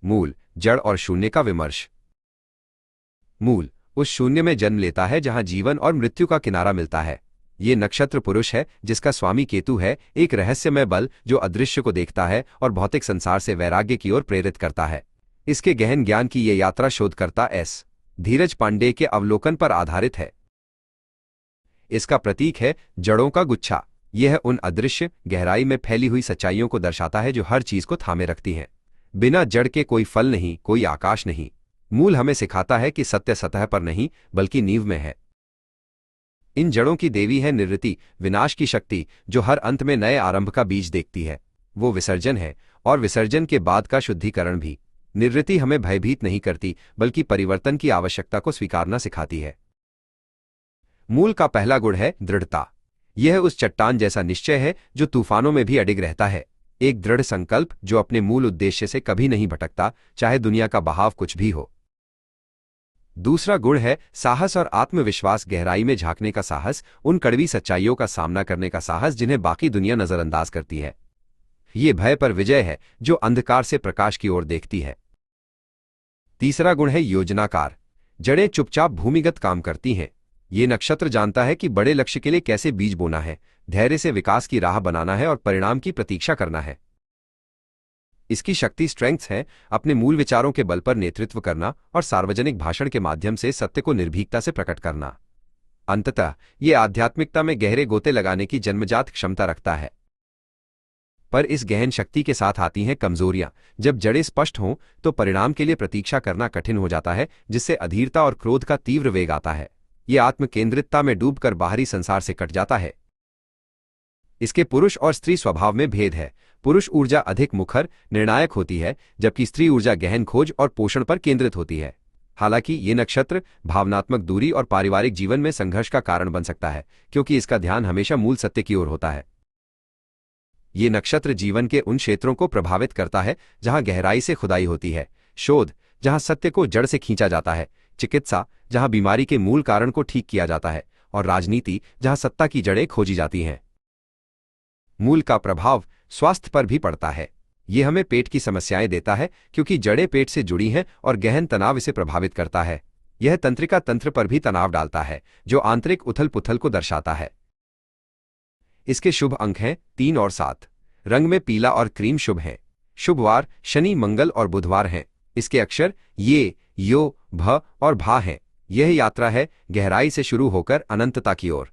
मूल, जड़ और शून्य का विमर्श। मूल उस शून्य में जन्म लेता है जहां जीवन और मृत्यु का किनारा मिलता है। ये नक्षत्र पुरुष है जिसका स्वामी केतु है, एक रहस्यमय बल जो अदृश्य को देखता है और भौतिक संसार से वैराग्य की ओर प्रेरित करता है। इसके गहन ज्ञान की ये यात्रा शोधकर्ता एस धीरज पांडे के अवलोकन पर आधारित है। इसका प्रतीक है जड़ों का गुच्छा। यह उन अदृश्य गहराई में फैली हुई सच्चाइयों को दर्शाता है जो हर चीज को थामे रखती हैं। बिना जड़ के कोई फल नहीं, कोई आकाश नहीं। मूल हमें सिखाता है कि सत्य सतह पर नहीं बल्कि नींव में है। इन जड़ों की देवी है निवृत्ति, विनाश की शक्ति जो हर अंत में नए आरंभ का बीज देखती है। वो विसर्जन है और विसर्जन के बाद का शुद्धिकरण भी। निवृत्ति हमें भयभीत नहीं करती बल्कि परिवर्तन की आवश्यकता को स्वीकारना सिखाती है। मूल का पहला गुण है दृढ़ता। यह उस चट्टान जैसा निश्चय है जो तूफानों में भी अडिग रहता है। एक दृढ़ संकल्प जो अपने मूल उद्देश्य से कभी नहीं भटकता, चाहे दुनिया का बहाव कुछ भी हो। दूसरा गुण है साहस और आत्मविश्वास। गहराई में झांकने का साहस, उन कड़वी सच्चाइयों का सामना करने का साहस जिन्हें बाकी दुनिया नजरअंदाज करती है। ये भय पर विजय है जो अंधकार से प्रकाश की ओर देखती है। तीसरा गुण है योजनाकार। जड़ें चुपचाप भूमिगत काम करती हैं। ये नक्षत्र जानता है कि बड़े लक्ष्य के लिए कैसे बीज बोना है, धैर्य से विकास की राह बनाना है और परिणाम की प्रतीक्षा करना है। इसकी शक्ति स्ट्रेंथ्स है अपने मूल विचारों के बल पर नेतृत्व करना और सार्वजनिक भाषण के माध्यम से सत्य को निर्भीकता से प्रकट करना। अंततः ये आध्यात्मिकता में गहरे गोते लगाने की जन्मजात क्षमता रखता है। पर इस गहन शक्ति के साथ आती हैं कमजोरियां। जब जड़ें स्पष्ट हों तो परिणाम के लिए प्रतीक्षा करना कठिन हो जाता है, जिससे अधीरता और क्रोध का तीव्र वेग आता है। ये आत्मकेंद्रितता में डूबकर बाहरी संसार से कट जाता है। इसके पुरुष और स्त्री स्वभाव में भेद है। पुरुष ऊर्जा अधिक मुखर, निर्णायक होती है, जबकि स्त्री ऊर्जा गहन खोज और पोषण पर केंद्रित होती है। हालांकि ये नक्षत्र भावनात्मक दूरी और पारिवारिक जीवन में संघर्ष का कारण बन सकता है, क्योंकि इसका ध्यान हमेशा मूल सत्य की ओर होता है। ये नक्षत्र जीवन के उन क्षेत्रों को प्रभावित करता है जहां गहराई से खुदाई होती है, शोध जहां सत्य को जड़ से खींचा जाता है, चिकित्सा जहां बीमारी के मूल कारण को ठीक किया जाता है, और राजनीति जहां सत्ता की जड़ें खोजी जाती हैं। मूल का प्रभाव स्वास्थ्य पर भी पड़ता है। यह हमें पेट की समस्याएं देता है क्योंकि जड़ें पेट से जुड़ी हैं और गहन तनाव इसे प्रभावित करता है। यह तंत्रिका तंत्र पर भी तनाव डालता है जो आंतरिक उथल पुथल को दर्शाता है। इसके शुभ अंक हैं 3 और 7। रंग में पीला और क्रीम शुभ हैं। शुभ वार शनि, मंगल और बुधवार हैं। इसके अक्षर ये, यो, भ और भा हैं। यह यात्रा है गहराई से शुरू होकर अनंतता की ओर।